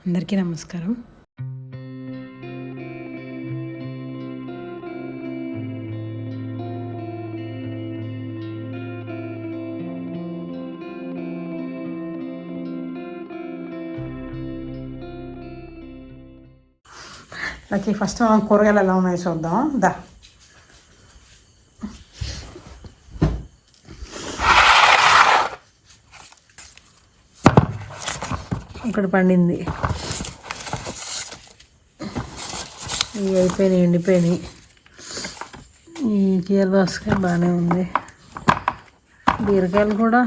అందరికీ నమస్కారం. Lucky first మనం కూరగాయలు ఎలా ఉన్నాయో చూద్దాం. ఇక్కడ పండింది, ఇవి అయిపోయినాయి, ఎండిపోయినాయి. ఈ కీర దోసకాయ బాగానే ఉంది, బీరకాయలు కూడా.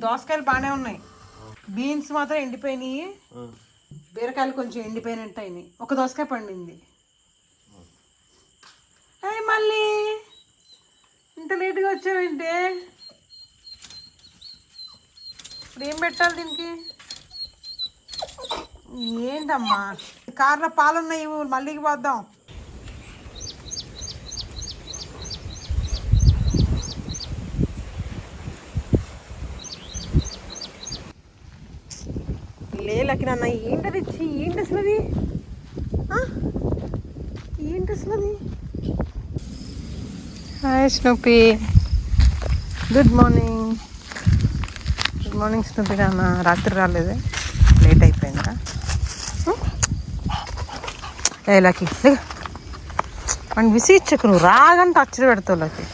దోసకాయలు బాగానే ఉన్నాయి, బీన్స్ మాత్రం ఎండిపోయినాయి, బీరకాయలు కొంచెం ఎండిపోయినట్టు అయినాయి. ఒక దోసకాయ పండింది. మళ్ళీ ఇంత లేటుగా వచ్చావేంటి? ఇప్పుడు ఏం పెట్టాలి దీనికి? ఏంటమ్మా, కార్లో పాలున్నాయి, మళ్ళీకి పోద్దాం. లేలకి నాన్న, ఏంటది? ఏంటి అసలు అది? ఏంటి అసలు అది? Hi Snoopy, good morning. Good morning Snoopy. నాన్న రాత్రి రాలేదు, లేట్ అయిపోయిందిరా. లకి అని విసిచ్చకు, నువ్వు రాగంటే అచ్చడి పెడతావు లకి.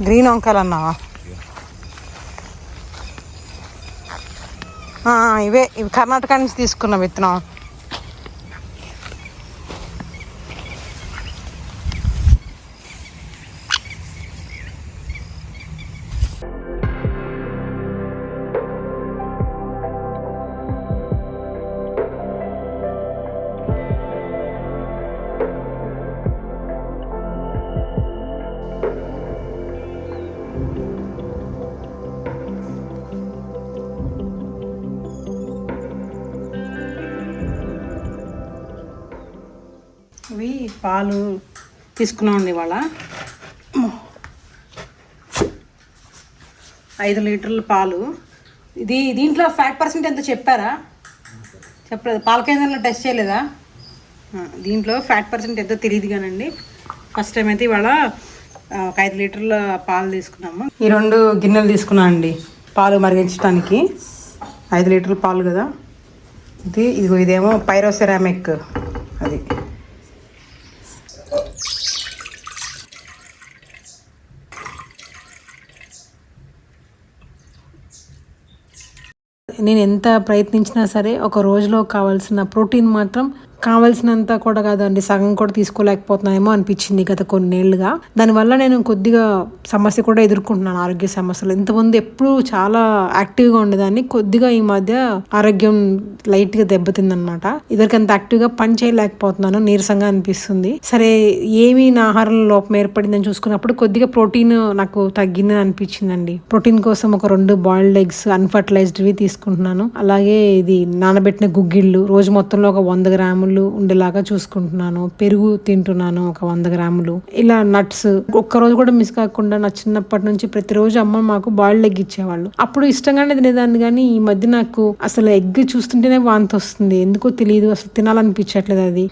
గ్రీన్ వంకాయలు అన్నావా? ఇవి కర్ణాటక నుంచి తీసుకున్న విత్తనం. ఇవి పాలు తీసుకున్నామండి ఇవాళ. 5 లీటర్ల పాలు. దీంట్లో ఫ్యాట్ పర్సెంట్ ఎంత చెప్పారా? చెప్పలేదు, పాల కేంద్రంలో టెస్ట్ చేయలేదా? దీంట్లో ఫ్యాట్ పర్సెంట్ ఎంతో తెలియదు కానండి. ఫస్ట్ టైం అయితే ఇవాళ 5 లీటర్ల పాలు తీసుకున్నాము. ఈ 2 గిన్నెలు తీసుకున్నాను అండి పాలు మరిగించడానికి. 5 లీటర్ల పాలు కదా. ఇదేమో పైరోసెరామిక్, అది నేను ఎంత ప్రయత్నించినా సరే ఒక రోజులో కావాల్సిన ప్రోటీన్ మాత్రం కావాల్సినంత కూడా కాదండి, సగం కూడా తీసుకోలేకపోతున్నాయేమో అనిపించింది గత కొన్నేళ్లుగా. దానివల్ల నేను కొద్దిగా సమస్య కూడా ఎదుర్కొంటున్నాను, ఆరోగ్య సమస్యలు. ఇంతకుముందు ఎప్పుడు చాలా యాక్టివ్గా ఉండేదాన్ని, కొద్దిగా ఈ మధ్య ఆరోగ్యం లైట్గా దెబ్బతిందనమాట. ఇదివరకు అంత యాక్టివ్గా పని చేయలేకపోతున్నాను, నీరసంగా అనిపిస్తుంది. సరే, ఏమి నా ఆహారంలో లోపం ఏర్పడిందని చూసుకున్నప్పుడు కొద్దిగా ప్రోటీన్ నాకు తగ్గిందని అనిపించిందండి. ప్రోటీన్ కోసం ఒక 2 బాయిల్డ్ ఎగ్స్ అన్ఫర్టిలైజ్డ్వి తీసుకుంటున్నాను. అలాగే ఇది నానబెట్టిన గుగ్గిళ్ళు రోజు మొత్తంలో ఒక 100 గ్రాములు ఉండేలాగా చూసుకుంటున్నాను. పెరుగు తింటున్నాను ఒక 100 గ్రాములు. ఇలా నట్స్ ఒక్కరోజు కూడా మిస్ కాకుండా, నా చిన్నప్పటి నుంచి ప్రతిరోజు అమ్మ మాకు బాయిల్డ్ ఎగ్ ఇచ్చేవాళ్ళు. అప్పుడు ఇష్టంగానే తినేదాన్ని, కానీ ఈ మధ్య నాకు అసలు ఎగ్ చూస్తుంటేనే వాంతి వస్తుంది, ఎందుకో తెలియదు, అసలు తినాలనిపించట్లేదు. అది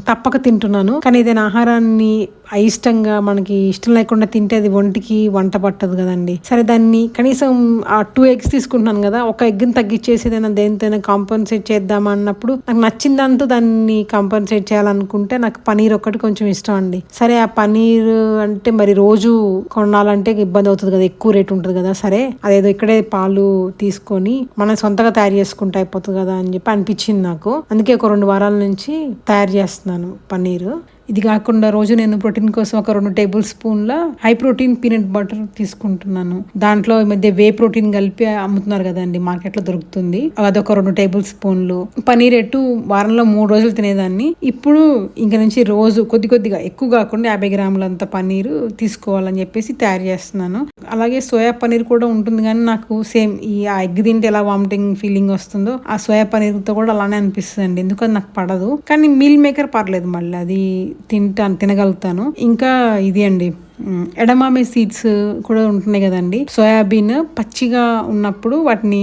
తప్పక తింటున్నాను, కానీ ఏదైనా ఆహారాన్ని అయిష్టంగా మనకి ఇష్టం లేకుండా తింటే అది ఒంటికి వంట పట్టదు కదండి. సరే, దాన్ని కనీసం ఆ 2 ఎగ్స్ తీసుకుంటున్నాను కదా, ఒక ఎగ్ని తగ్గించేసి ఏదైనా దేనితోనే కాంపన్సేట్ చేద్దామన్నప్పుడు నాకు నచ్చిందంతా దాన్ని చికెన్ని కంపన్సేట్ చేయాలనుకుంటే నాకు పనీర్ ఒక్కటి కొంచెం ఇష్టం అండి. సరే ఆ పనీర్ అంటే మరి రోజు కొనాలంటే ఇబ్బంది అవుతుంది కదా, ఎక్కువ రేట్ ఉంటుంది కదా. సరే అదేదో ఇక్కడే పాలు తీసుకొని మనం సొంతగా తయారు చేసుకుంటే అయిపోతుంది కదా అని చెప్పి అనిపించింది నాకు. అందుకే ఒక 2 వారాల నుంచి తయారు చేస్తున్నాను పన్నీరు. ఇది కాకుండా రోజు నేను ప్రోటీన్ కోసం ఒక 2 టేబుల్ స్పూన్ల హై ప్రోటీన్ పీనట్ బటర్ తీసుకుంటున్నాను. దాంట్లో ఈ మధ్య వే ప్రోటీన్ కలిపి అమ్ముతున్నారు కదండి, మార్కెట్లో దొరుకుతుంది. అదొక 2 టేబుల్ స్పూన్లు. పనీర్ వారంలో 3 రోజులు తినేదాన్ని. ఇప్పుడు ఇంక నుంచి రోజు కొద్దిగా ఎక్కువ కాకుండా 50 గ్రాములంత పన్నీరు తీసుకోవాలని చెప్పేసి తయారు చేస్తున్నాను. అలాగే సోయా పనీర్ కూడా ఉంటుంది, కానీ నాకు సేమ్ ఆ ఎగ్ తింటే ఎలా వామిటింగ్ ఫీలింగ్ వస్తుందో ఆ సోయా పనీర్తో కూడా అలానే అనిపిస్తుంది అండి. ఎందుకని నాకు పడదు, కానీ మీల్ మేకర్ పర్లేదు, మళ్ళీ అది తినగలుగుతాను. ఇంకా ఇది అండి ఎడమామే సీడ్స్ కూడా ఉంటున్నాయి కదండి. సోయాబీన్ పచ్చిగా ఉన్నప్పుడు వాటిని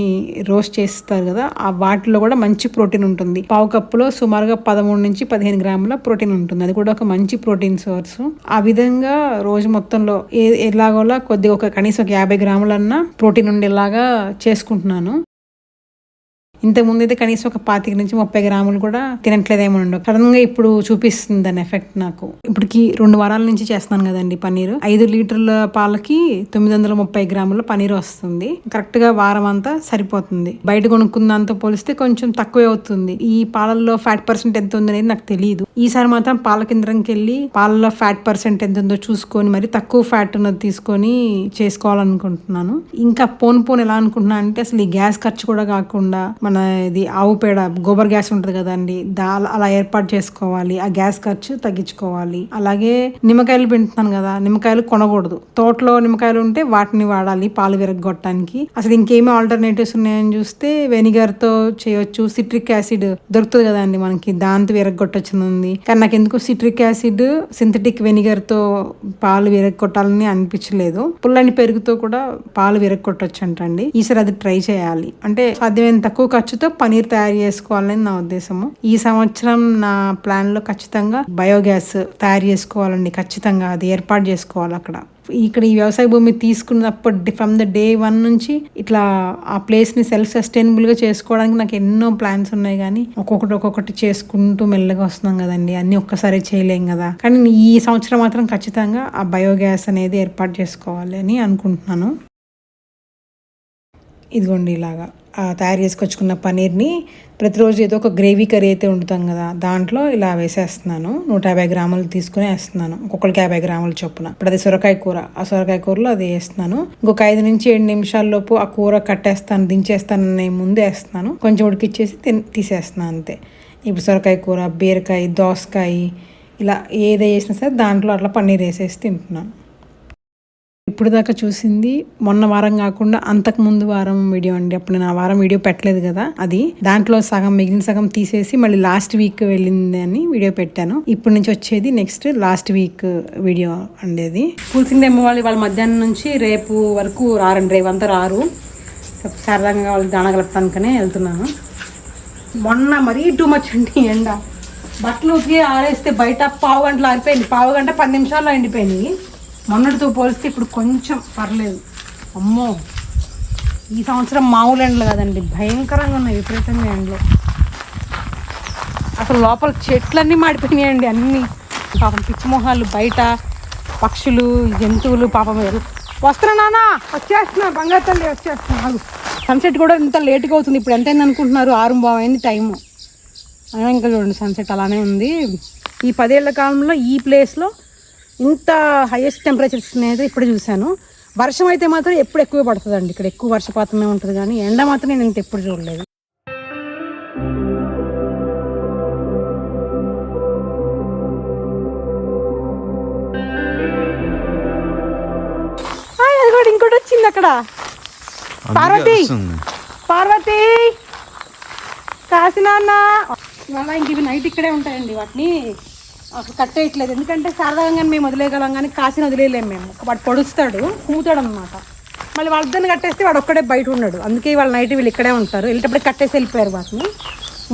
రోస్ట్ చేస్తారు కదా, ఆ వాటిలో కూడా మంచి ప్రోటీన్ ఉంటుంది. 1/2 కప్పులో సుమారుగా 13 నుంచి 15 గ్రాముల ప్రోటీన్ ఉంటుంది. అది కూడా ఒక మంచి ప్రోటీన్ సోర్స్. ఆ విధంగా రోజు మొత్తంలో ఎలాగోలా కొద్దిగా కనీసం 50 గ్రాములన్నా ప్రోటీన్ ఉండేలాగా చేసుకుంటున్నాను. ఇంతకుముందు అయితే కనీసం ఒక 25 నుంచి 30 గ్రాములు కూడా తినట్లేదేమో ఉండవు. సడన్ గా ఇప్పుడు చూపిస్తుంది దాని ఎఫెక్ట్ నాకు. ఇప్పటికి 2 వారాల నుంచి చేస్తున్నాను కదండి పన్నీరు. 5 లీటర్ల పాలకి 930 గ్రాముల పన్నీర్ వస్తుంది. కరెక్ట్ గా వారం అంతా సరిపోతుంది. బయట కొనుక్కున్న దాంతో పోలిస్తే కొంచెం తక్కువే అవుతుంది. ఈ పాలల్లో ఫ్యాట్ పర్సెంట్ ఎంత ఉందనేది నాకు తెలియదు. ఈసారి మాత్రం పాల కేంద్రంకి వెళ్ళి పాలలో ఫ్యాట్ పర్సెంట్ ఎంత ఉందో చూసుకొని మరి తక్కువ ఫ్యాట్ ఉన్నది తీసుకొని చేసుకోవాలనుకుంటున్నాను. ఇంకా పోను ఎలా అనుకుంటున్నా అంటే అసలు ఈ గ్యాస్ ఖర్చు కూడా కాకుండా మన ఇది ఆవు పేడ గోబర్ గ్యాస్ ఉంటుంది కదండి, అలా ఏర్పాటు చేసుకోవాలి. ఆ గ్యాస్ ఖర్చు తగ్గించుకోవాలి. అలాగే నిమ్మకాయలు పిండుతున్నాను కదా, నిమ్మకాయలు కొనకూడదు. తోటలో నిమ్మకాయలు ఉంటే వాటిని వాడాలి పాలు విరగొట్టడానికి. అసలు ఇంకేమి ఆల్టర్నేటివ్స్ ఉన్నాయని చూస్తే వెనిగర్ తో చేయొచ్చు. సిట్రిక్ యాసిడ్ దొరుకుతుంది కదండి మనకి, దాంతో విరగొట్టొచ్చుంది. కానీ నాకు ఎందుకు సిట్రిక్ యాసిడ్ సింథటిక్ వెనిగర్ తో పాలు విరగొట్టాలని అనిపించలేదు. పుల్లని పెరుగుతో కూడా పాలు విరగొట్టొచ్చు అంటండి. ఈసారి అది ట్రై చేయాలి. అంటే సాధ్యమైన తక్కువ ఖర్చుతో పనీర్ తయారు చేసుకోవాలని నా ఉద్దేశము. ఈ సంవత్సరం నా ప్లాన్ లో ఖచ్చితంగా బయోగ్యాస్ తయారు చేసుకోవాలండి. ఖచ్చితంగా అది ఏర్పాటు చేసుకోవాలి అక్కడ. ఇక్కడ ఈ వ్యవసాయ భూమి తీసుకున్నప్పుడు ఫ్రమ్ ద డే 1 నుంచి ఇట్లా ఆ ప్లేస్ ని సెల్ఫ్ సస్టైనబుల్ గా చేసుకోవడానికి నాకు ఎన్నో ప్లాన్స్ ఉన్నాయి, కానీ ఒక్కొక్కటి చేసుకుంటూ మెల్లగా వస్తున్నాం కదండి. అన్ని ఒక్కసారి చేయలేం కదా. కానీ ఈ సంవత్సరం మాత్రం ఖచ్చితంగా ఆ బయోగ్యాస్ అనేది ఏర్పాటు చేసుకోవాలి అని అనుకుంటున్నాను. ఇదిగోండి ఇలాగా తయారు చేసుకొచ్చుకున్న పనీర్ని ప్రతిరోజు ఏదో ఒక గ్రేవీ కర్రీ అయితే వండుతాం కదా, దాంట్లో ఇలా వేసేస్తున్నాను. 150 గ్రాములు తీసుకుని వేస్తున్నాను, ఒక్కొక్కరికి 50 గ్రాముల చొప్పున. ఇప్పుడు అది సొరకాయ కూర, ఆ సొరకాయ కూరలో అది వేస్తున్నాను. ఇంకొక 5 నుంచి 7 నిమిషాల లోపు ఆ కూర కట్టేస్తాను, దించేస్తాను అనే ముందు వేస్తున్నాను. కొంచెం ఉడికిచ్చేసి తీసేస్తున్నాను అంతే. ఇప్పుడు సొరకాయ కూర, బీరకాయ, దోసకాయ ఇలా ఏది వేసినా సరే దాంట్లో అట్లా పన్నీర్ వేసేసి తింటున్నాను. ఇప్పుడు దాకా చూసింది మొన్న వారం కాకుండా అంతకు ముందు వారం వీడియో అండి. అప్పుడు నేను ఆ వారం వీడియో పెట్టలేదు కదా, అది దాంట్లో మిగిలిన సగం తీసేసి మళ్ళీ లాస్ట్ వీక్ వెళ్ళింది అని వీడియో పెట్టాను. ఇప్పటి నుంచి వచ్చేది next last week video అండేది. Phoolsingh ఏమో వాళ్ళ మధ్యాహ్నం నుంచి రేపు వరకు రారండి, రేవంతా రారు. సరదాగా వాళ్ళకి దాణ కలపడానికనే వెళ్తున్నాను. మొన్న మరీ టూ మచ్ అండి ఎండ. బట్టలు ఉతికి ఆరేస్తే బయట 1/2 గంటలు ఆరిపోయింది, 1/2 గంట 10 నిమిషాల్లో ఎండిపోయినాయి. మొన్నటితో పోలిస్తే ఇప్పుడు కొంచెం పర్లేదు. అమ్మో ఈ సంవత్సరం మామూలు ఎండలు కదండి, భయంకరంగా ఉన్నాయి, విపరీతంగా ఎండలు. అసలు లోపల చెట్లన్నీ మాడిపోయినాయండి అన్నీ. పాపం పిచ్చిమొహాలు బయట, పక్షులు, జంతువులు పాపం వస్తున్నా నాన్న, వచ్చేస్తున్నా బంగారు తల్లి వచ్చేస్తున్నాను. సన్సెట్ కూడా ఇంత లేట్గా అవుతుంది. ఇప్పుడు ఎంత అయింది అనుకుంటున్నారు? 6:15 అయింది టైము. అయినా ఇంకా చూడండి సన్సెట్ అలానే ఉంది. ఈ 10 ఏళ్ల కాలంలో ఈ ప్లేస్లో ఇంత హైయెస్ట్ టెంపరేచర్స్ అనేది ఇప్పుడు చూశాను. వర్షం అయితే మాత్రం ఎప్పుడు ఎక్కువ పడుతుందండి, ఇక్కడ ఎక్కువ వర్షపాతమే ఉంటుంది, కానీ ఎండ మాత్రం నేను ఇంత ఎప్పుడు చూడలేదు. అది కూడా ఇంకోటి వచ్చింది అక్కడ. పార్వతి కాసినాన్న మళ్ళీ ఇంక ఇవి నైట్ ఇక్కడే ఉంటాయండి. వాటిని అసలు కట్టేయట్లేదు, ఎందుకంటే సాధారణంగా మేము వదిలేయగలం, కానీ కాసిన వదిలేయలేము మేము. వాడు పొడుస్తాడు, కూతాడు అనమాట. మళ్ళీ వాళ్ళిద్దరిని కట్టేస్తే వాడు ఒక్కడే బయట ఉన్నాడు. అందుకే వాళ్ళ నైట్ వీళ్ళు ఇక్కడే ఉంటారు. వెళ్ళేటప్పుడు కట్టేసి వెళ్ళిపోయారు వాటిని.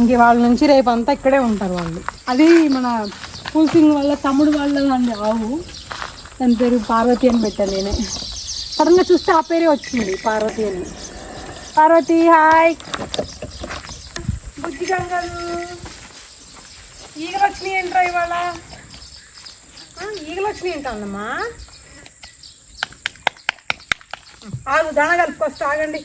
ఇంక వాళ్ళ నుంచి రేపు అంతా ఇక్కడే ఉంటారు వాళ్ళు. అది మన పూల్సింగ్ వాళ్ళ తమ్ముడు వాళ్ళ అండి ఆవు, దాని పేరు పార్వతి అని పెట్టాను నేనే. సడన్గా చూస్తే ఆ పేరే వచ్చింది, పార్వతి అని. పార్వతి హాయ్. బుజ్జి గంగలు ఈగలు వచ్చినాయి ఏంట్రా ఇవాళ? ఈగలు వచ్చినాయి ఏంటమ్మా? ఆగు, దాన కలుపుకొస్తా, ఆగండి.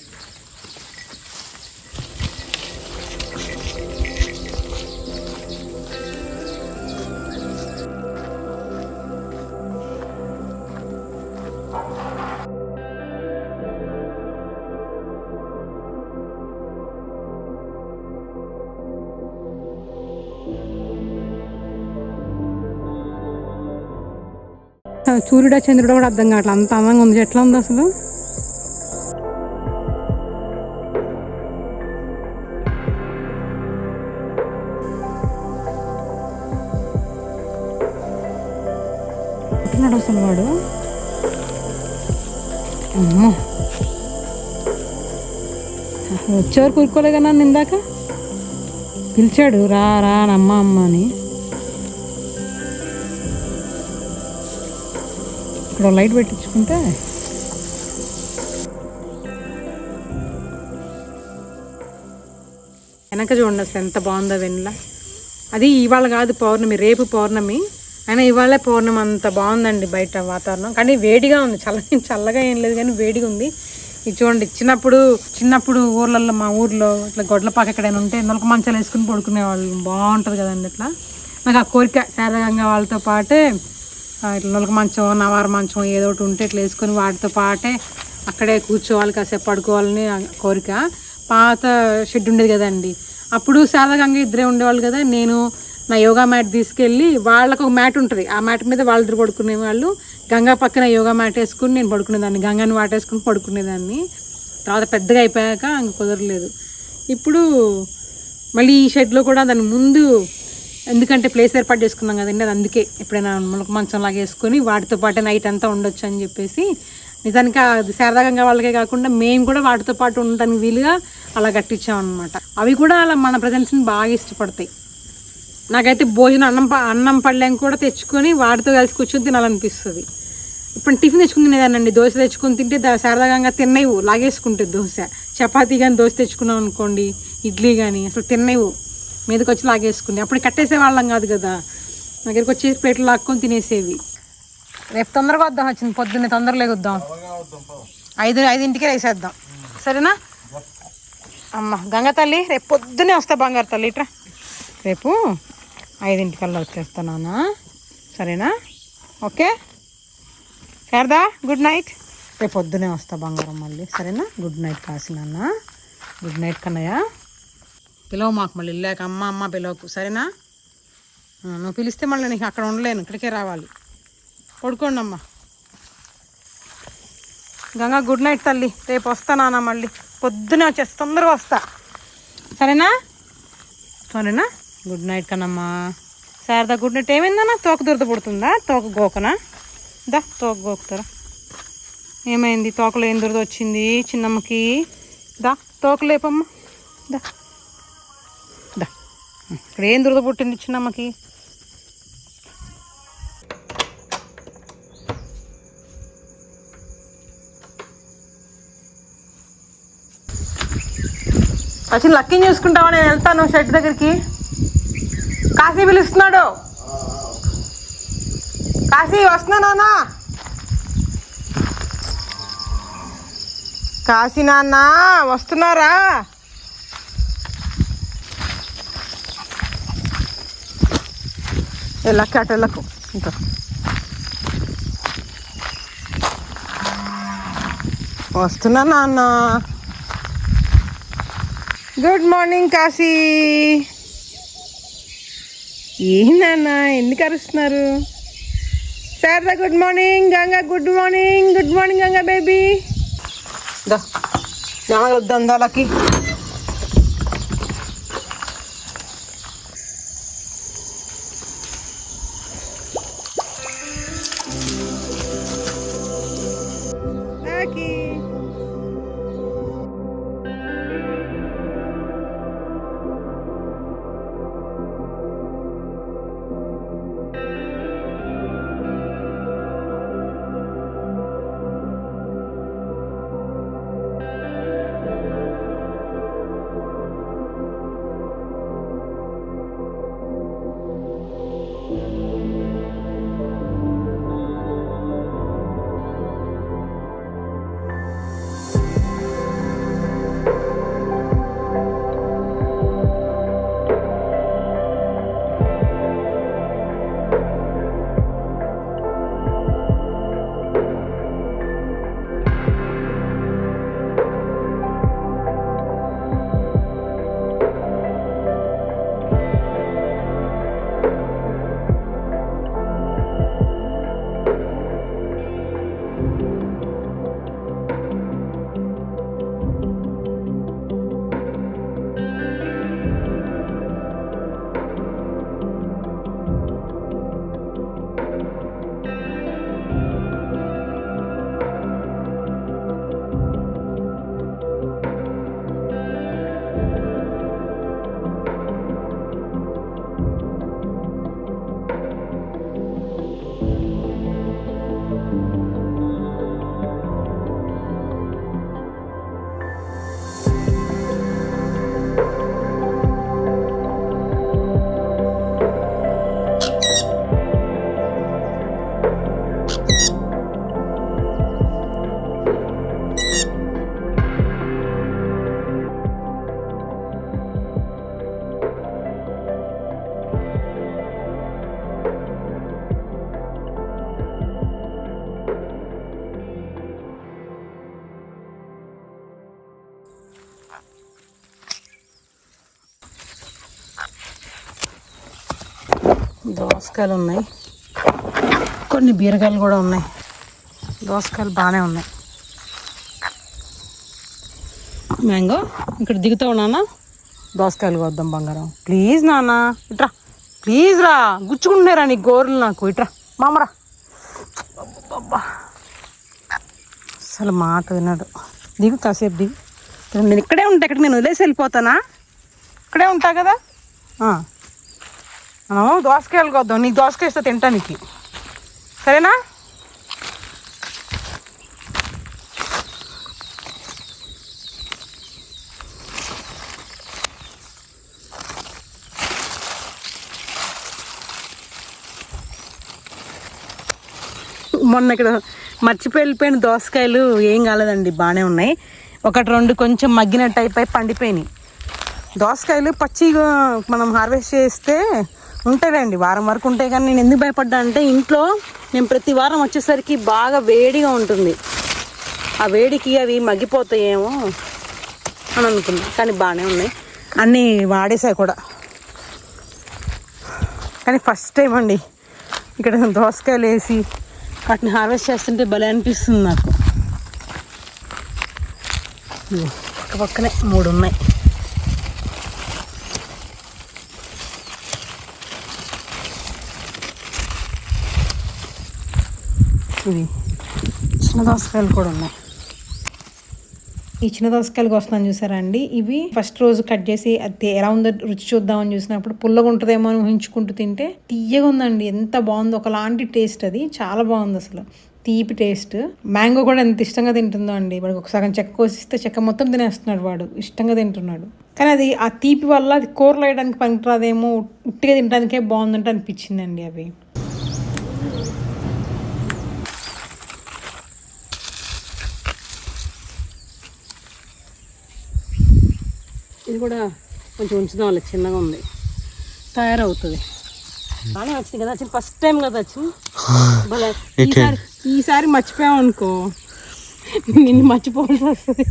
సూర్యుడా చంద్రుడు కూడా అర్థం కావట్లేదు, అంత అందంగా ఉంది. ఎట్లా ఉంది అసలు? ఎట్టున్నాడు అసలు వాడు? అమ్మో, వచ్చేవారు కూరుకోలే కదా నన్ను ఇందాక పిలిచాడు, రా రా అమ్మ అమ్మ అని. ఇక్కడ లైట్ పెట్టించుకుంటే వెనక చూడండి అసలు ఎంత బాగుందో వెన్నెల. అది ఇవాళ కాదు పౌర్ణమి, రేపు పౌర్ణమి. అయినా ఇవాళే పౌర్ణమి, అంత బాగుందండి బయట వాతావరణం. కానీ వేడిగా ఉంది, చల్లగా ఏం లేదు కానీ వేడిగా ఉంది. ఇది చూడండి, చిన్నప్పుడు ఊర్లలో, మా ఊర్లో ఇట్లా గొడ్లపాక ఎక్కడైనా ఉంటే నొలక మంచాలు వేసుకుని పడుకునేవాళ్ళు. బాగుంటుంది కదండి ఇట్లా. నాకు ఆ కోరిక శారీరకంగా వాళ్ళతో పాటే ఇట్లా నొలక మంచం, నవార మంచం ఏదో ఒకటి ఉంటే ఇట్లా వేసుకొని వాటితో పాటే అక్కడే కూర్చోవాలి, కాసేపు పడుకోవాలని కోరిక. పాత షెడ్ ఉండేది కదండి, అప్పుడు శారదాగంగా ఇద్దరే ఉండేవాళ్ళు కదా. నేను నా యోగా మ్యాట్ తీసుకెళ్ళి, వాళ్ళకు ఒక మ్యాట్ ఉంటుంది, ఆ మ్యాట్ మీద వాళ్ళిద్దరు పడుకునే వాళ్ళు. గంగా పక్కన యోగా మ్యాట్ వేసుకుని నేను పడుకునేదాన్ని, గంగాని వాటేసుకుని పడుకునేదాన్ని. తర్వాత పెద్దగా అయిపోయాక ఇంక కుదరలేదు. ఇప్పుడు మళ్ళీ ఈ షెడ్లో కూడా దాని ముందు, ఎందుకంటే ప్లేస్ ఏర్పాటు చేసుకున్నాం కదండి, అది అందుకే ఎప్పుడైనా ములక మంచం లాగా వేసుకొని వాటితో పాటే నైట్ అంతా ఉండొచ్చు అని చెప్పేసి. నిజానికి అది శారదాగంగా వాళ్ళకే కాకుండా మేము కూడా వాటితో పాటు ఉండడానికి వీలుగా అలా కట్టించామన్నమాట. అవి కూడా అలా మన ప్రజెన్స్ని బాగా ఇష్టపడతాయి. నాకైతే భోజనం అన్నం పళ్ళెం కూడా తెచ్చుకొని వాటితో కలిసి కూర్చొని తినాలనిపిస్తుంది. ఇప్పుడు టిఫిన్ తెచ్చుకుని తినేదానండి, దోశ తెచ్చుకొని తింటే శారదాగంగా తిన్నవు, లాగేసుకుంటుంది దోశ. చపాతీ కానీ దోశ తెచ్చుకున్నాం అనుకోండి, ఇడ్లీ కానీ అసలు తిన్నవు, మీదకి వచ్చి లాగేసుకుని. అప్పుడు కట్టేసే వాళ్ళం కాదు కదా, దగ్గరికి వచ్చి ప్లేట్లు లాక్కొని తినేసేవి. రేపు తొందరగా వద్దాం, వచ్చింది పొద్దున్నే తొందరగా వద్దాం, 5:05కి వేసేద్దాం, సరేనా? అమ్మ గంగ తల్లి, రేపు పొద్దున్నే వస్తా బంగారు తల్లి, ఇట్రా. రేపు 5:00కల్లా వచ్చేస్తానా, సరేనా? Okay Sharada, good night. రేపు పొద్దునే వస్తా బంగారం మళ్ళీ, సరేనా? గుడ్ నైట్ కాసినన్న, గుడ్ నైట్ కన్నయ్య. పిలవ మాకు మళ్ళీ వెళ్ళాక, అమ్మ పిలవకు, సరేనా? నువ్వు పిలిస్తే మళ్ళీ నీకు అక్కడ ఉండలేను, ఇక్కడికే రావాలి. పడుకోండి అమ్మ. గంగా గుడ్ నైట్ తల్లి, రేపు వస్తానా మళ్ళీ పొద్దునే వచ్చేస్తా, తొందరగా వస్తా, సరేనా? సరేనా? గుడ్ నైట్ కనమ్మా. Sharada good night. ఏమైందన్నా, తోక దురద పుడుతుందా? తోక గోకనా? దా తోక గోకుతారా? ఏమైంది? తోకలో ఏం దురద వచ్చింది చిన్నమ్మకి? దా తోక లేపమ్మా, దా దా. ఇక్కడ ఏం దురద పుట్టింది చిన్నమ్మకి? వచ్చి లక్కీని చూసుకుంటావా? నేను వెళ్తాను షెడ్ దగ్గరికి. కాశీ పిలుస్తున్నాడు, కాశీ వస్తున్నా నాన్న. కాశీ నాన్న వస్తున్నారా? లక్క అటు వెళ్ళకు, ఇంకా వస్తున్నా నాన్న. Good morning Kashi. ఏంటన్నా ఎందుకు అరుస్తున్నారు? Sharada good morning, Ganga good morning. Good morning Ganga baby. దా వద్దాం దాలకి. దోసకాయలు ఉన్నాయి, కొన్ని బీరకాయలు కూడా ఉన్నాయి. దోసకాయలు బాగానే ఉన్నాయి. మ్యాంగో ఇక్కడ దిగుతావు నాన్న, దోసకాయలు కోద్దాం బంగారం. ప్లీజ్ నాన్న ఇట్రా, ప్లీజ్ రా, గుచ్చుకుంటున్నారా నీ గోర్లు నాకు. ఇట్రా మామరా. అబ్బా అసలు మాట విన్నాడు. దిగు కాసేపు దిగు. నేను ఇక్కడే ఉంటా, ఇక్కడ నేను వదిలేసి వెళ్ళిపోతానా? ఇక్కడే ఉంటా కదా. మనం దోసకాయలు కొద్దాం, నీకు దోసకాయ ఇస్తే తింటానికి, సరేనా? మొన్న ఇక్కడ మర్చిపోయి వెళ్ళిపోయిన దోసకాయలు ఏం కాలేదండి, బాగానే ఉన్నాయి. ఒకటి రెండు కొంచెం మగ్గినట్టు అయిపోయి పండిపోయినాయి. దోసకాయలు పచ్చిగా మనం హార్వెస్ట్ చేస్తే ఉంటాయండి, వారం వరకు ఉంటాయి. కానీ నేను ఎందుకు భయపడ్డా అంటే ఇంట్లో నేను ప్రతి వారం వచ్చేసరికి బాగా వేడిగా ఉంటుంది, ఆ వేడికి అవి మగ్గిపోతాయేమో అని అనుకున్నా. కానీ బాగానే ఉన్నాయి, అన్నీ వాడేసాయి కూడా. కానీ ఫస్ట్ టైం అండి ఇక్కడ దోసకాయలు వేసి వాటిని హార్వెస్ట్ చేస్తుంటే భలే అనిపిస్తుంది నాకు. పక్క పక్కనే 3 ఉన్నాయి. ఇవి చిన్న దోసకాయలు కూడా ఉన్నాయి. ఈ చిన్న దోసకాయలకు వస్తున్నాను చూసారా అండి. ఇవి ఫస్ట్ రోజు కట్ చేసి అది ఎలా ఉందో రుచి చూద్దామని చూసినప్పుడు పుల్లగా ఉంటుందేమో అని ఊహించుకుంటూ తింటే తీయగా ఉందండి. ఎంత బాగుందో, ఒకలాంటి టేస్ట్, అది చాలా బాగుంది అసలు, తీపి టేస్ట్. మ్యాంగో కూడా ఎంత ఇష్టంగా తింటుందో అండి. వాడికి ఒక సగం చెక్క కోసిస్తే చెక్క మొత్తం తినేస్తున్నాడు, వాడు ఇష్టంగా తింటున్నాడు. కానీ అది ఆ తీపి వల్ల అది కూరలో వేయడానికి పనికిరాదేమో, ఉట్టిగా తినడానికే బాగుందంటే అనిపించిందండి అవి. ఇది కూడా కొంచెం ఉంచుదాం, వాళ్ళకి చిన్నగా ఉంది, తయారవుతుంది. బాగానే వచ్చింది కదా, వచ్చింది ఫస్ట్ టైం కదా వచ్చింది. ఈసారి మర్చిపోయాం అనుకో, నిన్ను మర్చిపోవాల్సి వస్తుంది.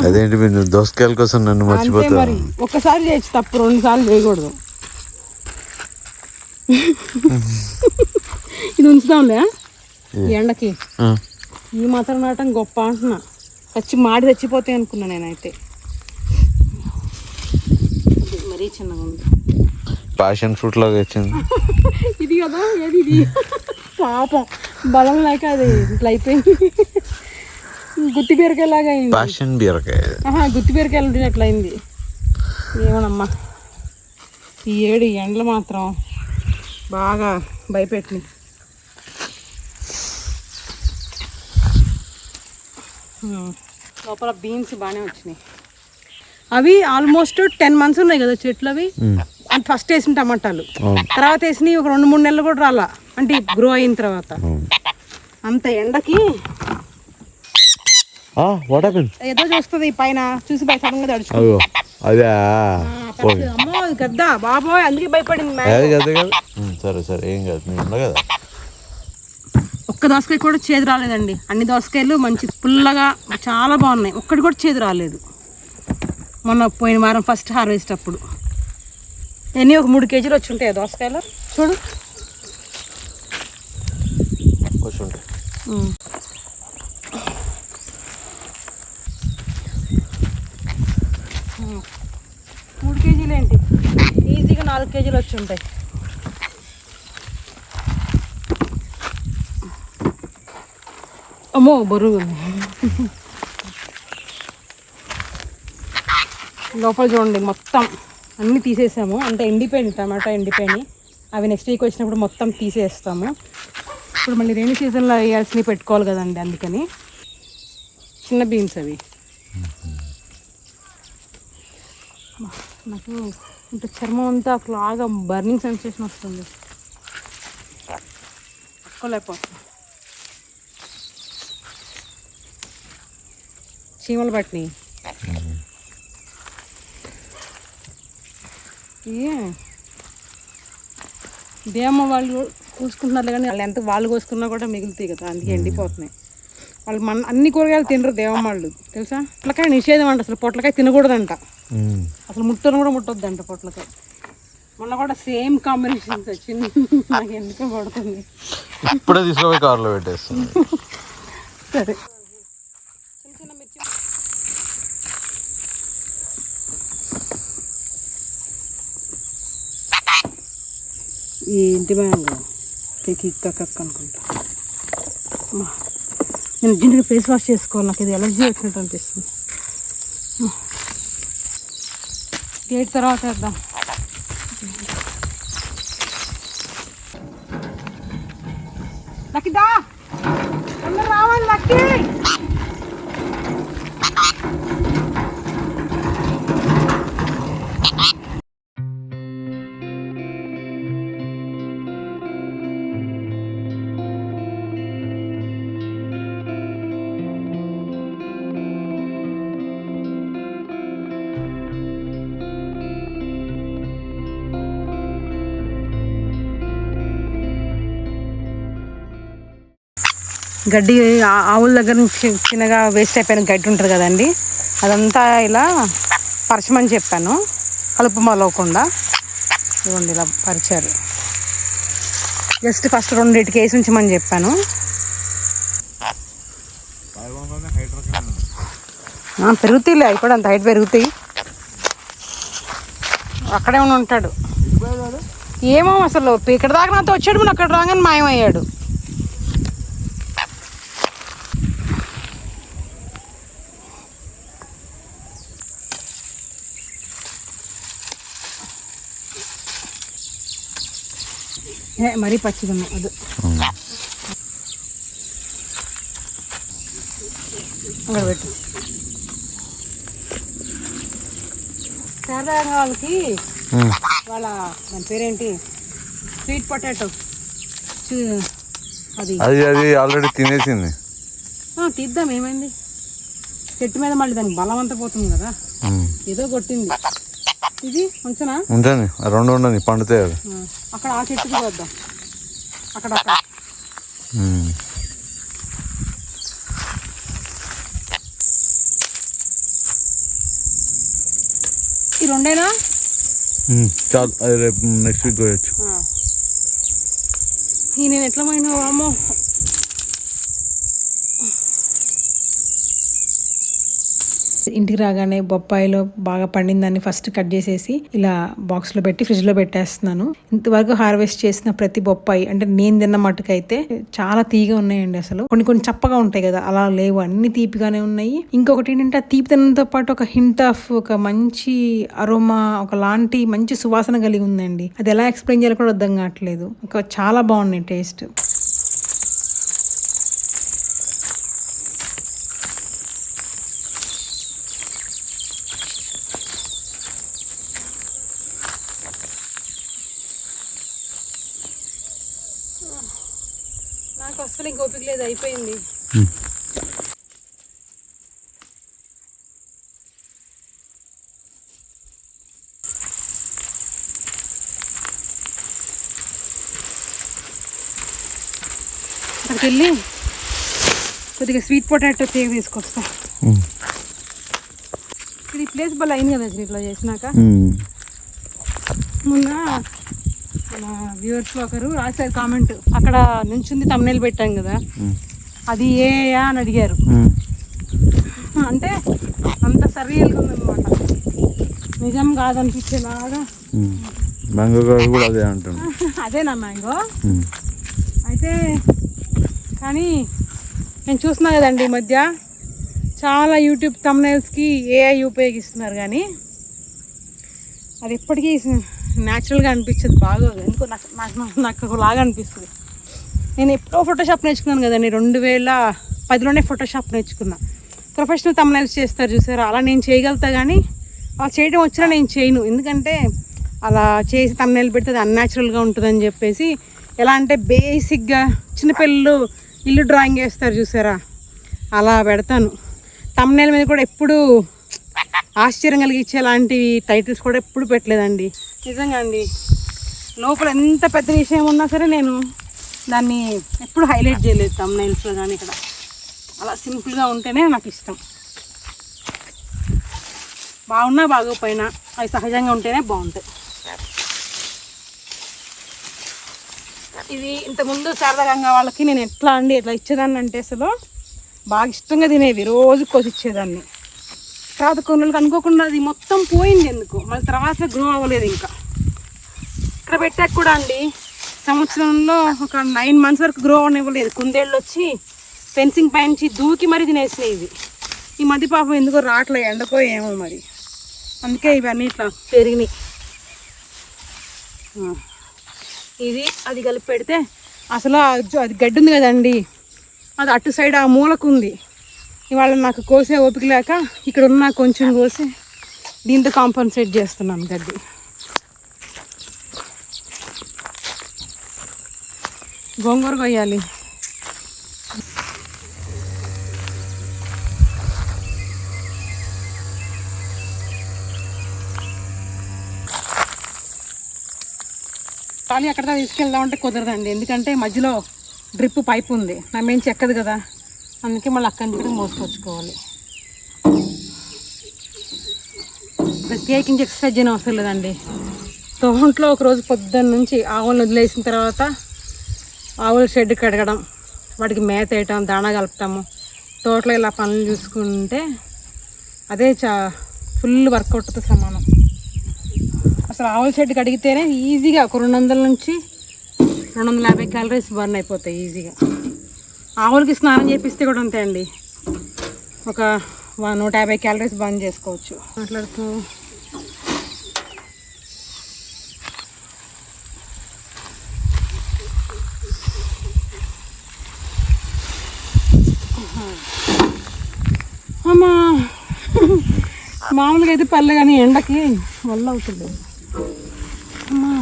అదేంటి మీరు దోసకాయల కోసం నన్ను మర్చిపోతారు? మరి ఒక్కసారి చేయొచ్చు తప్పు, 2 సార్లు చేయకూడదు. ఇది ఉంచుదాంలే ఎండకి. ఈ మాత్రం నాటం గొప్ప అంటున్నా, మాడి చచ్చిపోతాయి అనుకున్నా నేనైతే. మరీ చిన్నగా ఉంది, ప్యాషన్ ఫ్రూట్ లాగా వచ్చింది ఇది కదా. ఏది ఇది? పాపం బలం లేక అది ఇట్లా అయిపోయింది. గుత్తి బీరకాయ లాగా అయింది. ప్యాషన్ బీరకాయ, గుత్తి బీరకాయలు ఉంటే అట్లా అయింది. ఏమోనమ్మా, ఈ ఏడు ఎండలు మాత్రం బాగా భయపెట్టినాయి. లోపల బీన్స్ బాగానే వచ్చినాయి. అవి ఆల్మోస్ట్ 10 months ఉన్నాయి కదా చెట్లు. అవి అంటే ఫస్ట్ వేసిన టమాటాలు, తర్వాత వేసినవి ఒక 2-3 నెలలు కూడా రాలా, అంటే గ్రో అయిన తర్వాత. అంత ఎండకి ఏదో చూస్తుంది పైన, చూసి సడన్ గా తడుచు. అమ్మో గద్ద బాబోయ్, అందుకే భయపడింది. సరే సరే, ఏం కాదు కదా. ఒక్క దోసకాయ కూడా చేదు రాలేదండి. అన్ని దోసకాయలు మంచి పుల్లగా చాలా బాగున్నాయి, ఒక్కటి కూడా చేదు రాలేదు. మొన్న పోయిన వారం ఫస్ట్ హార్వెస్ట్ అప్పుడు ఎన్ని ఒక 3 kgs వచ్చి ఉంటాయి దోసకాయలు. చూడు 3 kgs ఏంటి, ఈజీగా 4 kgs వచ్చి ఉంటాయి. అమ్మో బరువు. లోపల చూడండి మొత్తం అన్నీ తీసేసాము, అంటే ఎండిపోయింది, టమాటా ఎండిపోయినాయి. అవి నెక్స్ట్ వీక్ వచ్చినప్పుడు మొత్తం తీసేస్తాము. ఇప్పుడు మళ్ళీ రైనీ సీజన్లో వేయాల్సినవి పెట్టుకోవాలి కదండి, అందుకని. చిన్న బీన్స్ అవి. నాకు ఇంత చర్మం అంతా అట్లాగా బర్నింగ్ సెన్సేషన్ వస్తుంది, తక్కువలేకపోతుంది. చీమలు పట్టినాయి. దేమ్మ వాళ్ళు కోసుకుంటున్నారు కానీ వాళ్ళు ఎంత వాళ్ళు కోసుకున్నా కూడా మిగులుతాయి కదా, అందుకే ఎండిపోతున్నాయి. వాళ్ళు అన్ని కూరగాయలు తినరు దేవమ్మ వాళ్ళు, తెలుసా. పొట్లకాయ నిషేధం అంట, అసలు పొట్లకాయ తినకూడదంట, అసలు ముట్టను కూడా ముట్టొద్దంట పొట్లకాయ. మొన్న కూడా సేమ్ కాంబినేషన్స్ వచ్చింది. నాకు ఎందుకో పడుతుంది. ఇప్పుడే తీసుకుపోయి కార్లో పెట్టేస్తుంది. సరే ఏంటి మ్యాంగో కక్క అనుకుంటా. నేను అర్జెంట్గా ఫేస్ వాష్ చేసుకోవాలి, నాకు ఇది ఎలర్జీ వచ్చినట్టు అనిపిస్తుంది. గేట్ తర్వాత వేద్దాం. లక్కిదా అందరూ రావాలి. లక్కి గడ్డి ఆవుల దగ్గర నుంచి చిన్నగా వేస్ట్ అయిపోయిన గడ్డి ఉంటుంది కదండి, అదంతా ఇలా పరచమని చెప్పాను, కలుపు మొలవకుండా. ఇవ్వండి ఇలా పరిచారు. జస్ట్ ఫస్ట్ 2 కేసు ఉంచమని చెప్పాను. పెరుగుతాయిలే, అవి కూడా అంత హైట్ పెరుగుతాయి. అక్కడే ఉంటాడు. ఏమో అసలు ఇక్కడ దాకా నాతో వచ్చాడు, మనం అక్కడ రాగానే మాయమయ్యాడు. మరీ పచ్చిగా ఉన్నాయి. అది అక్కడ పెట్టు. సరదాగా వాళ్ళకి వాళ్ళ దాని పేరేంటి, స్వీట్ పొటాటో అది అది ఆల్రెడీ తినేసింది. తీద్దాం, ఏమైంది. చెట్టు మీద మళ్ళీ దానికి బలం అంతా పోతుంది కదా, ఏదో కొట్టింది. ఇది ఉంచనా? ఉంచండి, 2 ఉండని పండుతాయి అవి. అక్కడ ఆ చెట్టుకి పోద్దాం. అక్కడ ఈ 2 చాలు, అది రేపు నెక్స్ట్ వీక్ పోయచ్చు. నేను ఎట్లా పోయినావు అమ్మో. ఇంటికి రాగానే బొప్పాయిలో బాగా పండిందాన్ని ఫస్ట్ కట్ చేసేసి ఇలా బాక్స్లో పెట్టి ఫ్రిడ్జ్లో పెట్టేస్తున్నాను. ఇంతవరకు హార్వెస్ట్ చేసిన ప్రతి బొప్పాయి, అంటే నేను తిన్న మట్టుకైతే చాలా తీగా ఉన్నాయండి. అసలు కొన్ని చప్పగా ఉంటాయి కదా, అలా లేవు, అన్ని తీపిగానే ఉన్నాయి. ఇంకొకటి ఏంటంటే ఆ తీపితనంతో పాటు ఒక హింట్ ఆఫ్ ఒక మంచి అరోమా, ఒక లాంటి మంచి సువాసన కలిగి ఉందండి. అది ఎలా ఎక్స్ప్లెయిన్ చేయాలో కూడా అర్థం కావట్లేదు. చాలా బాగున్నాయి టేస్ట్. నాకు అసలు ఇంక ఓపిక లేదు, అయిపోయింది. అక్కడికి వెళ్ళి కొద్దిగా స్వీట్ పొటాటో కేక్ తీసుకొస్తా. ఇది ప్లేస్ బాగా అయింది కదా ఇట్లా చేసినాక. మొన్న మన వ్యూవర్స్ ఒకరు రాశారు కామెంట్, అక్కడ నుంచింది తమ్నెయిల్ పెట్టాం కదా, అది ఏయా అని అడిగారు. అంటే అంత సరియల్గా ఉందన్నమాట, నిజం కాదనిపించేలాగా. మ్యాంగో కూడా అదే అంటాను. అదేనా మ్యాంగో? అయితే కానీ నేను చూస్తున్నా కదండి ఈ మధ్య చాలా యూట్యూబ్ తమ్నెయిల్స్కి ఏఐ ఉపయోగిస్తున్నారు, కానీ అది ఎప్పటికీ న్యాచురల్గా అనిపించదు, బాగోదు. ఎందుకో నాకు ఒకలాగా అనిపిస్తుంది. నేను ఎప్పుడో ఫోటోషాప్ నేర్చుకున్నాను కదండి, 2010లోనే ఫోటోషాప్ నేర్చుకున్నా. ప్రొఫెషనల్ తమ్నెయిల్స్ చేస్తారు చూసారా, అలా నేను చేయగలుగుతా, కానీ అలా చేయడం వచ్చినా నేను చేయను. ఎందుకంటే అలా చేసి తమ్నెయిల్ పెడితే అది అన్యాచురల్గా ఉంటుందని చెప్పేసి, ఎలా అంటే బేసిక్గా చిన్నపిల్లలు ఇల్లు డ్రాయింగ్ వేస్తారు చూసారా, అలా పెడతాను. తమ్నెయిల్ మీద కూడా ఎప్పుడు ఆశ్చర్యం కలిగించే లాంటివి టైటిల్స్ కూడా ఎప్పుడు పెట్టలేదండి. నిజంగా అండి, లోపల ఎంత పెద్ద విషయం ఉన్నా సరే నేను దాన్ని ఎప్పుడు హైలైట్ చేయలేదు తమ్నెయిల్స్లో, కానీ ఇక్కడ అలా సింపుల్గా ఉంటేనే నాకు ఇష్టం. బాగున్నా బాగోపోయినా అవి సహజంగా ఉంటేనే బాగుంటాయి. ఇది ఇంతకుముందు శారదాగంగా వాళ్ళకి నేను ఎట్లా ఇచ్చేదాన్ని అంటే అసలు బాగా ఇష్టంగా తినేది, రోజు కోసి ఇచ్చేదాన్ని. తర్వాత కొన్ని రోజులకు అనుకోకుండా అది మొత్తం పోయింది ఎందుకు, మళ్ళీ తర్వాత గ్రో అవ్వలేదు. ఇంకా ఇక్కడ పెట్టాక కూడా అండి సంవత్సరంలో ఒక 9 months వరకు గ్రో అవ్వలేదు. కుందేళ్ళు వచ్చి ఫెన్సింగ్ పైనుంచి దూకి మరీ తినేసినాయి ఇవి. ఈ మధ్య పాపం ఎందుకో రావట్లే, ఎండకో ఏమో మరి, అందుకే ఇవన్నీ ఇట్లా పెరిగినాయి. ఇది అది కలిపి పెడితే అసలు అది గడ్డి ఉంది కదండి, అది అటు సైడ్ ఆ మూలకు ఉంది. ఇవాళ నాకు కోసే ఓపిక లేక ఇక్కడ ఉన్న కొంచెం కోసి దీంతో కాంపన్సేట్ చేస్తున్నాను గడ్డి. గోంగూర కొయ్యాలి. ఖాళీ ఎక్కడ తీసుకెళ్దామంటే కుదరదండి, ఎందుకంటే మధ్యలో డ్రిప్ పైప్ ఉంది, నా మేము చెక్కదు కదా, అందుకే మళ్ళీ అక్కడి నుంచి మోసుకొచ్చుకోవాలి. ప్రత్యేకించి ఎక్సర్సైజ్ చేయడం అవసరం లేదండి. తోటలో ఒకరోజు పొద్దున్న నుంచి ఆవులను వదిలేసిన తర్వాత ఆవుల షెడ్ కడగడం, వాటికి మేత వేయటం, దాణా కలపటము, తోటలో ఇలా పనులు చూసుకుంటే అదే ఫుల్ వర్కౌట్తో సమానం. అసలు ఆవుల షెడ్ కడిగితేనే ఈజీగా ఒక 200 నుంచి 250 క్యాలరీస్ బర్న్ అయిపోతాయి ఈజీగా. ఆవులకి స్నానం చేపిస్తే కూడా అంతే అండి, ఒక 150 క్యాలరీస్ బర్న్ చేసుకోవచ్చు. మాట్లాడుతూ అమ్మా మామూలుగా అయితే పల్లె కానీ ఎండకి వల్ల అవుతుంది అమ్మా.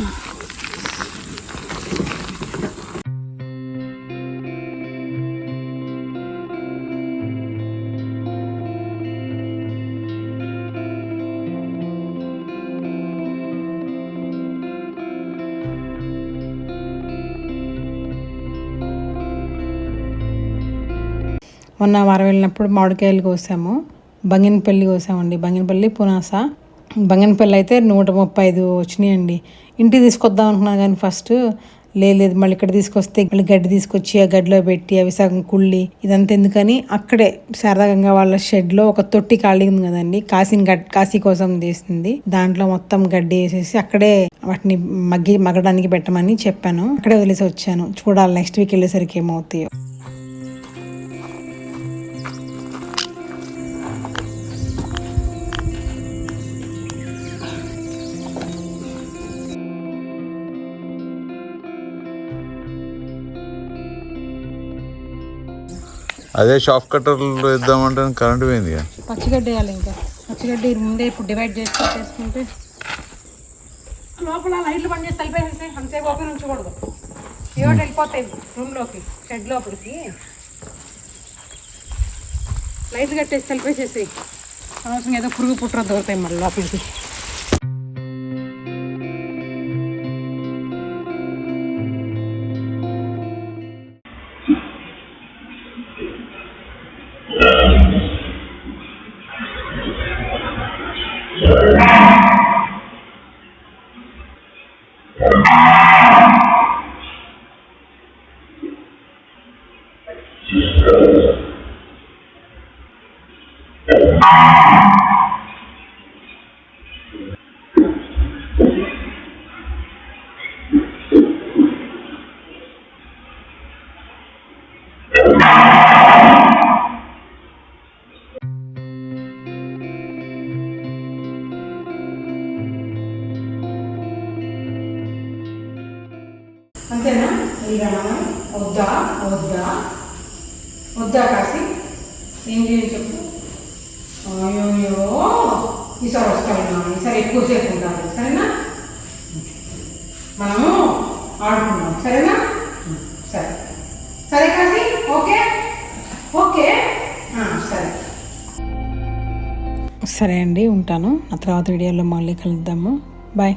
మొన్న వారం వెళ్ళినప్పుడు మామిడికాయలు కోసాము, బంగినపల్లి కోసామండి. బంగినపల్లి పునాస. బంగినపల్లి అయితే 135 వచ్చినాయండి. ఇంటికి తీసుకొద్దాం అనుకున్నాను కానీ ఫస్ట్ లేదు మళ్ళీ ఇక్కడ తీసుకొస్తే మళ్ళీ గడ్డి తీసుకొచ్చి ఆ గడ్డిలో పెట్టి అవి సగం కుళ్ళి ఇదంతా ఎందుకని అక్కడే శారదాగంగా వాళ్ళ షెడ్లో ఒక తొట్టి ఖాళీ ఉంది కదండి, కాశీ కోసం తీసింది, దాంట్లో మొత్తం గడ్డి వేసేసి అక్కడే వాటిని మగ్గడానికి పెట్టమని చెప్పాను. అక్కడే వదిలేసి వచ్చాను. చూడాలి నెక్స్ట్ వీక్ వెళ్ళేసరికి ఏమవుతాయో. అదే షాప్ కట్టర్లు ఇద్దామంటే కరెంట్ పోయింది. పచ్చిగడ్డ వేయాలి. ఇంకా పచ్చిగడ్డ ముందే ఇప్పుడు డివైడ్ చేసి పెట్టేసుకుంటే లోపల లైట్లు బంద్ చేసి తలిపేసేసి అంతసేపు ఓపెన్ ఉంచకూడదు, ఏదో వెళ్ళిపోతాయి రూమ్లోకి, షెడ్ లోపలికి. లైట్లు కట్టేసి తలిపేసేసి అనవసరం ఏదో పురుగు పుట్ర దొరుకుతాయి మళ్ళీ లోపలికి. అంతేనా? వద్దా వద్దా వద్దా కాసి ఏం చేయాలి చెప్పు. అయ్యో ఈసారి వస్తాను, ఈసారి ఎక్కువసేపు ఉంటాను, సరేనా? మనము ఆడుకుందాం, సరేనా? సరే సరే కాసి, ఓకే ఓకే సరే సరే అండి, ఉంటాను. ఆ తర్వాత వీడియోలో మళ్ళీ కలుద్దాము. బాయ్.